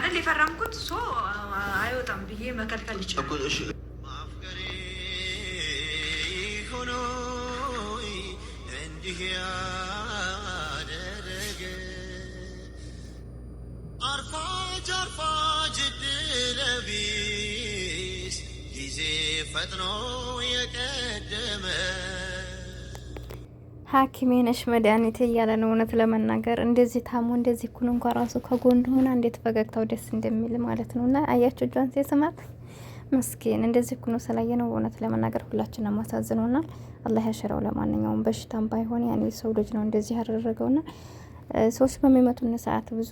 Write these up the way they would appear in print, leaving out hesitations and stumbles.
አይደል የፈረምኩት ሶ አይወጣም ብዬ መከልከል ይችላል። ሆኖ እንዲህ ያደረገ አርፋጅ አርፋጅ ድለቢስ ጊዜ ፈጥኖ የቀደመ ሐኪሜ ነሽ መድኃኒቴ እያለ ነው። እውነት ለመናገር እንደዚህ ታሞ እንደዚህ ኩን እንኳን ራሱ ከጎን ሆና እንዴት ፈገግታው ደስ እንደሚል ማለት ነው። እና አያችሁ እጇን ሲስማት መስኪን እንደዚህ ኩኖ ስላየ ነው። እውነት ለመናገር ሁላችንም አሳዝኖናል። አላህ ያሽረው። ለማንኛውም በሽታም ባይሆን ያኔ ሰው ልጅ ነው እንደዚህ ያደረገውና ሰዎች በሚመጡን ሰዓት ብዙ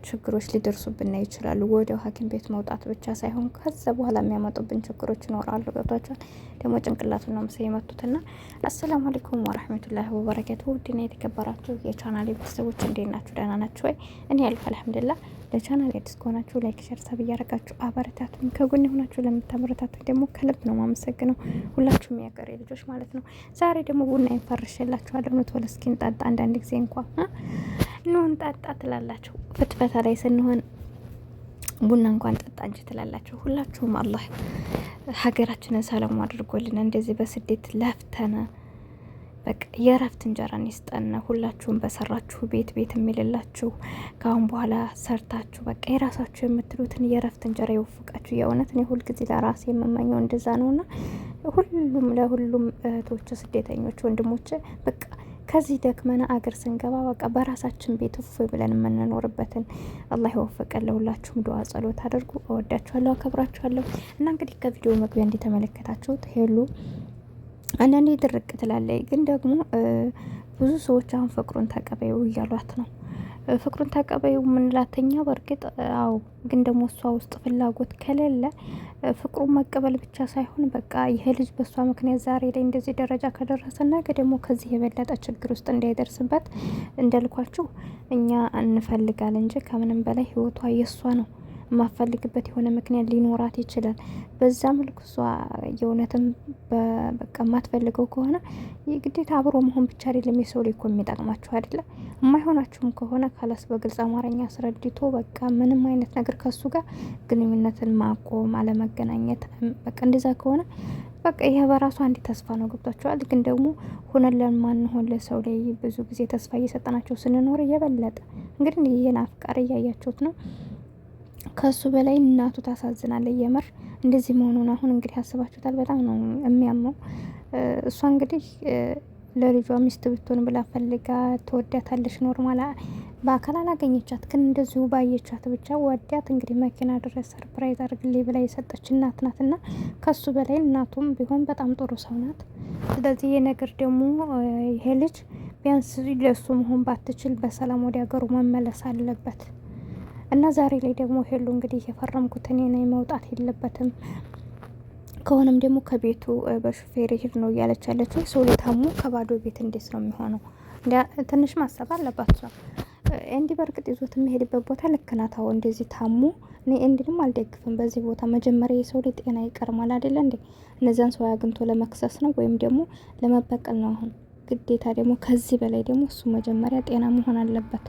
ችግሮች ሊደርሱብን ይችላሉ። ወዲያው ሐኪም ቤት መውጣት ብቻ ሳይሆን ከዛ በኋላ የሚያመጡብን ችግሮች ይኖራሉ። ገብቷቸዋል። ደግሞ ጭንቅላቱን ነው መሰይ የመቱትና። አሰላሙ አለይኩም ወራህመቱላሂ ወበረካቱ። ውድና የተከበራችሁ የቻናሌ ቤተሰቦች እንዴት ናችሁ? ደህና ናችሁ ወይ? እኔ ያልኩ አልሐምዱሊላህ። ለቻናል አዲስ ከሆናችሁ ላይክ፣ ሼር፣ ሰብ እያደረጋችሁ አበረታቱኝ። ከጎን የሆናችሁ ለምታበረታቱኝ ደግሞ ከልብ ነው ማመሰግነው። ሁላችሁም ያገሬ ልጆች ማለት ነው። ዛሬ ደግሞ ቡና ይፈርሽላችኋለሁ። ነው ቶሎ እስኪ እንጣጣ። አንዳንድ ጊዜ እንኳን ነው እንጣጣ ትላላችሁ። ፍትፈታ ላይ ስንሆን ቡና እንኳን ጠጣ እንጂ ትላላችሁ። ሁላችሁም አላህ ሀገራችንን ሰላም አድርጎልን እንደዚህ በስደት ለፍተነ በቃ የእረፍት እንጀራን ይስጠን። ሁላችሁም በሰራችሁ ቤት የሚልላችሁ ካሁን በኋላ ሰርታችሁ በቃ የራሳችሁ የምትሉትን የእረፍት እንጀራ ይወፍቃችሁ። የእውነት እኔ ሁልጊዜ ለራሴ የምመኘው እንደዛ ነውና ለሁሉም እህቶች ስደተኞች ወንድሞች በቃ ከዚህ ደክመና አገር ስንገባ በቃ በራሳችን ቤት እፎይ ብለን የምንኖርበትን አላህ ይወፍቀን። ለሁላችሁም ዱዓ ጸሎት አድርጉ። እወዳችኋለሁ፣ አከብራችኋለሁ። እና እንግዲህ ከቪዲዮ መግቢያ እንደተመለከታችሁት ሄሉ አንዳንዴ ድርቅ ትላለች፣ ግን ደግሞ ብዙ ሰዎች አሁን ፍቅሩን ተቀበዩ እያሏት ነው። ፍቅሩን ተቀበዩ ምንላተኛ በእርግጥ አው፣ ግን ደግሞ እሷ ውስጥ ፍላጎት ከሌለ ፍቅሩን መቀበል ብቻ ሳይሆን በቃ ይሄ ልጅ በእሷ ምክንያት ዛሬ ላይ እንደዚህ ደረጃ ከደረሰ ነገ ደግሞ ከዚህ የበለጠ ችግር ውስጥ እንዳይደርስበት እንዳልኳችሁ እኛ እንፈልጋለን እንጂ ከምንም በላይ ህይወቷ የእሷ ነው። የማፈልግበት የሆነ ምክንያት ሊኖራት ይችላል። በዛ መልኩ እሷ የእውነትም በቃ የማትፈልገው ከሆነ የግዴታ አብሮ መሆን ብቻ አይደለም የሰው ላይ እኮ የሚጠቅማችሁ አይደለም። የማይሆናችሁም ከሆነ ካላስ በግልጽ አማርኛ አስረድቶ በቃ ምንም አይነት ነገር ከሱ ጋር ግንኙነትን ማቆም፣ አለመገናኘት በቃ እንደዛ ከሆነ በቃ ይሄ በራሱ አንድ ተስፋ ነው። ገብቷችኋል። ግን ደግሞ ሆነን ለማንሆን ለሰው ላይ ብዙ ጊዜ ተስፋ እየሰጠናቸው ስንኖር እየበለጠ እንግዲህ ይሄን አፍቃሪ እያያችሁት ነው። ከሱ በላይ እናቱ ታሳዝናለች። የምር እንደዚህ መሆኑን አሁን እንግዲህ አስባችሁታል። በጣም ነው የሚያመው። እሷ እንግዲህ ለልጇ ሚስት ብትሆን ብላ ፈልጋ ትወዳታለች። ኖርማል በአካል አላገኘቻት፣ ግን እንደዚሁ ባየቻት ብቻ ወዳት እንግዲህ መኪና ድረስ ሰርፕራይዝ አድርግልኝ ብላ የሰጠች እናት ናትና ከሱ በላይ እናቱም ቢሆን በጣም ጥሩ ሰው ናት። ስለዚህ የነገር ደግሞ ይሄ ልጅ ቢያንስ ለሱ መሆን ባትችል በሰላም ወደ ሀገሩ መመለስ አለበት። እና ዛሬ ላይ ደግሞ ሄሉ እንግዲህ የፈረምኩት እኔ ነኝ፣ መውጣት የለበትም ከሆነም ደግሞ ከቤቱ በሹፌር ይሄድ ነው እያለች ያለችው። ሰው ታሙ ከባዶ ቤት እንዴት ነው የሚሆነው? ትንሽ ማሰብ አለባት ነው። እንዲህ በርግጥ ይዞት የሚሄድበት ቦታ ልክ ናት። አሁን እንደዚህ ታሙ እኔ እንዲንም አልደግፍም በዚህ ቦታ። መጀመሪያ የሰው ልጅ ጤና ይቀርማል አይደለ እንዴ? እነዛን ሰው አግኝቶ ለመክሰስ ነው ወይም ደግሞ ለመበቀል ነው አሁን ግዴታ ደግሞ ከዚህ በላይ ደግሞ እሱ መጀመሪያ ጤና መሆን አለበት።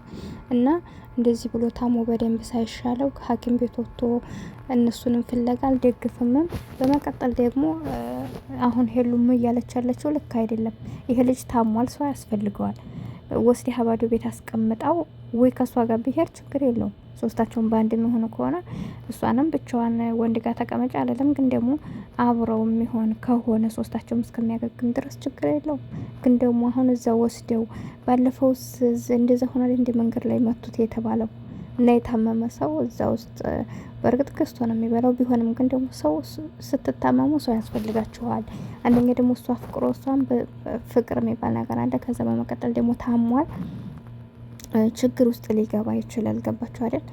እና እንደዚህ ብሎ ታሞ በደንብ ሳይሻለው ከሐኪም ቤት ወጥቶ እነሱንም ፍለጋ አልደግፍምም። በመቀጠል ደግሞ አሁን ሄሉም እያለች ያለችው ልክ አይደለም። ይሄ ልጅ ታሟል፣ ሰው ያስፈልገዋል። ወስዲ ሀባዶ ቤት አስቀምጣው ወይ ከሷ ጋር ቢሄድ ችግር የለውም። ሶስታቸውን በአንድ የሚሆኑ ከሆነ እሷንም ብቻዋን ወንድ ጋር ተቀመጫ አለለም። ግን ደግሞ አብረው የሚሆን ከሆነ ሶስታቸውም እስከሚያገግም ድረስ ችግር የለውም። ግን ደግሞ አሁን እዛ ወስደው ባለፈው እንደዛ ሆነ እንደ መንገድ ላይ መቱት የተባለው እና የታመመ ሰው እዛ ውስጥ በእርግጥ ገዝቶ ነው የሚበላው። ቢሆንም ግን ደግሞ ሰው ስትታመሙ ሰው ያስፈልጋችኋል። አንደኛ ደግሞ እሷ ፍቅሮ እሷን ፍቅር የሚባል ነገር አለ። ከዛ በመቀጠል ደግሞ ታሟል፣ ችግር ውስጥ ሊገባ ይችላል። ገባችሁ አይደል?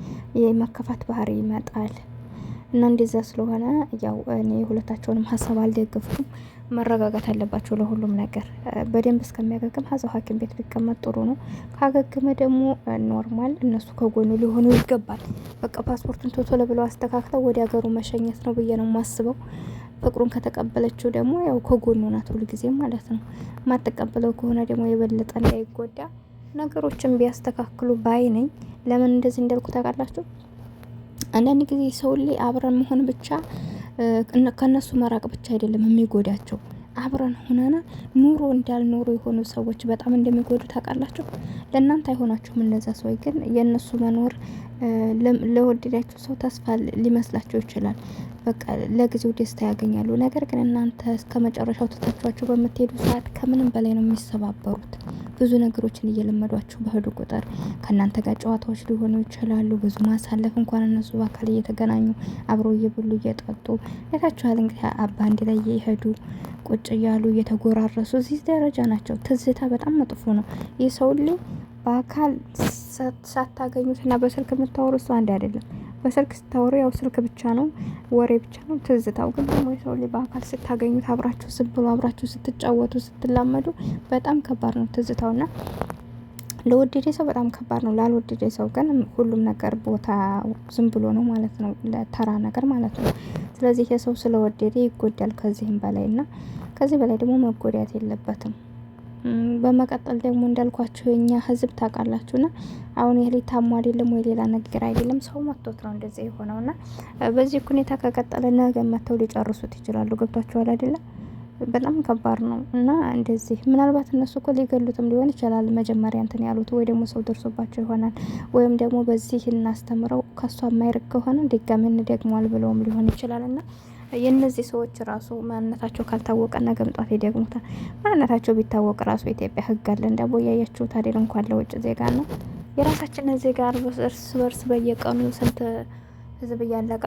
የመከፋት ባህሪ ይመጣል። እና እንደዛ ስለሆነ ያው እኔ ሁለታቸውንም ሀሳብ አልደግፍኩም። መረጋጋት አለባቸው ለሁሉም ነገር። በደንብ እስከሚያገግም ሀዛው ሐኪም ቤት ሊቀመጥ ጥሩ ነው። ካገገመ ደግሞ ኖርማል እነሱ ከጎኑ ሊሆኑ ይገባል። በቃ ፓስፖርቱን ቶሎ ብለው አስተካክለው ወደ ሀገሩ መሸኘት ነው ብዬ ነው የማስበው። ፍቅሩን ከተቀበለችው ደግሞ ያው ከጎኑ ናት ሁልጊዜም ማለት ነው። ማትቀበለው ከሆነ ደግሞ የበለጠ እንዳይጎዳ ነገሮችን ቢያስተካክሉ ባይ ነኝ። ለምን እንደዚህ እንዳልኩ ታውቃላችሁ? አንዳንድ ጊዜ ሰው ላይ አብረን መሆን ብቻ ከነሱ መራቅ ብቻ አይደለም የሚጎዳቸው። አብረን ሆነና ኑሮ እንዳልኖሩ የሆኑ ሰዎች በጣም እንደሚጎዱ ታውቃላችሁ። ለእናንተ አይሆናችሁም እነዛ ሰዎች፣ ግን የእነሱ መኖር ለወደዳችሁ ሰው ተስፋ ሊመስላቸው ይችላል። በቃ ለጊዜው ደስታ ያገኛሉ። ነገር ግን እናንተ እስከ መጨረሻው ትታችኋቸው በምትሄዱ ሰዓት ከምንም በላይ ነው የሚሰባበሩት። ብዙ ነገሮችን እየለመዷችሁ በሄዱ ቁጥር ከእናንተ ጋር ጨዋታዎች ሊሆኑ ይችላሉ። ብዙ ማሳለፍ እንኳን እነሱ በአካል እየተገናኙ አብረው እየበሉ እየጠጡ አይታችኋል። እንግዲህ አባ አንድ ላይ እየሄዱ ቁጭ እያሉ እየተጎራረሱ እዚህ ደረጃ ናቸው። ትዝታ በጣም መጥፎ ነው። ይህ ሰው ላይ በአካል ሳታገኙት እና በስልክ የምታወሩ እሱ አንድ አይደለም። በስልክ ስታወሩ ያው ስልክ ብቻ ነው፣ ወሬ ብቻ ነው። ትዝታው ግን ደግሞ የሰው ልጅ በአካል ስታገኙት አብራችሁ ስብሉ፣ አብራችሁ ስትጫወቱ፣ ስትላመዱ በጣም ከባድ ነው ትዝታውና ለወደደ ሰው በጣም ከባድ ነው። ላልወደደ ሰው ግን ሁሉም ነገር ቦታ ዝም ብሎ ነው ማለት ነው፣ ለተራ ነገር ማለት ነው። ስለዚህ የሰው ስለወደደ ይጎዳል ከዚህም በላይ እና ከዚህ በላይ ደግሞ መጎዳት የለበትም። በመቀጠል ደግሞ እንዳልኳችሁ የኛ ህዝብ ታውቃላችሁና አሁን ይሄ ታሞ አይደለም ወይ ሌላ ነገር አይደለም፣ ሰው መጥቶት ነው እንደዚህ የሆነውና በዚህ ሁኔታ ከቀጠለ ነገ መተው ሊጨርሱት ይችላሉ። ገብቷችኋል አይደለም? በጣም ከባድ ነው እና እንደዚህ ምናልባት እነሱ እኮ ሊገሉትም ሊሆን ይችላል መጀመሪያ እንትን ያሉት፣ ወይ ደግሞ ሰው ደርሶባቸው ይሆናል፣ ወይም ደግሞ በዚህ እናስተምረው ከሷ የማይርቅ ከሆነ ድጋሚ እንደግሟል ብለውም ሊሆን ይችላልና የእነዚህ ሰዎች ራሱ ማንነታቸው ካልታወቀ ነገም ጧት ይደግሙታል። ማንነታቸው ቢታወቅ ራሱ ኢትዮጵያ ህግ አለ። እንዳቦ ያያችሁት አይደል? እንኳን ለውጭ ዜጋ ነው የራሳችንን ዜጋ እርስ በርስ በየቀኑ ስንት ህዝብ እያለቀ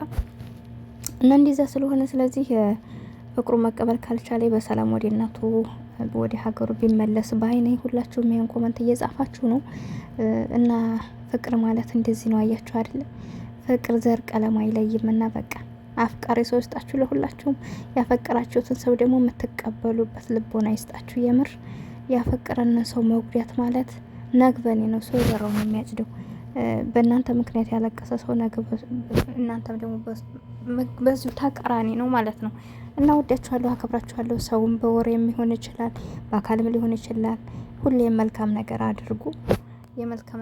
እና እንደዛ ስለሆነ ስለዚህ ፍቅሩ መቀበል ካልቻለ በሰላም ወደ እናቱ ወደ ሀገሩ ቢመለስ ባይኔ። ሁላችሁም ይሄን ኮመንት እየጻፋችሁ ነው እና ፍቅር ማለት እንደዚህ ነው። አያችሁ አይደል? ፍቅር ዘር ቀለም አይለይም እና በቃ አፍቃሪ ሰው ይስጣችሁ። ለሁላችሁም ያፈቀራችሁትን ሰው ደግሞ የምትቀበሉበት ልቦና ይስጣችሁ። የምር ያፈቀረን ሰው መጉዳት ማለት ነግበኔ ነው። ሰው የዘራውን የሚያጭደው። በእናንተ ምክንያት ያለቀሰ ሰው እናንተም ደግሞ በዚሁ ተቃራኒ ነው ማለት ነው። እና ወዳችኋለሁ፣ አከብራችኋለሁ። ሰውም በወሬ የሚሆን ይችላል፣ በአካልም ሊሆን ይችላል። ሁሌም መልካም ነገር አድርጉ። የመልካም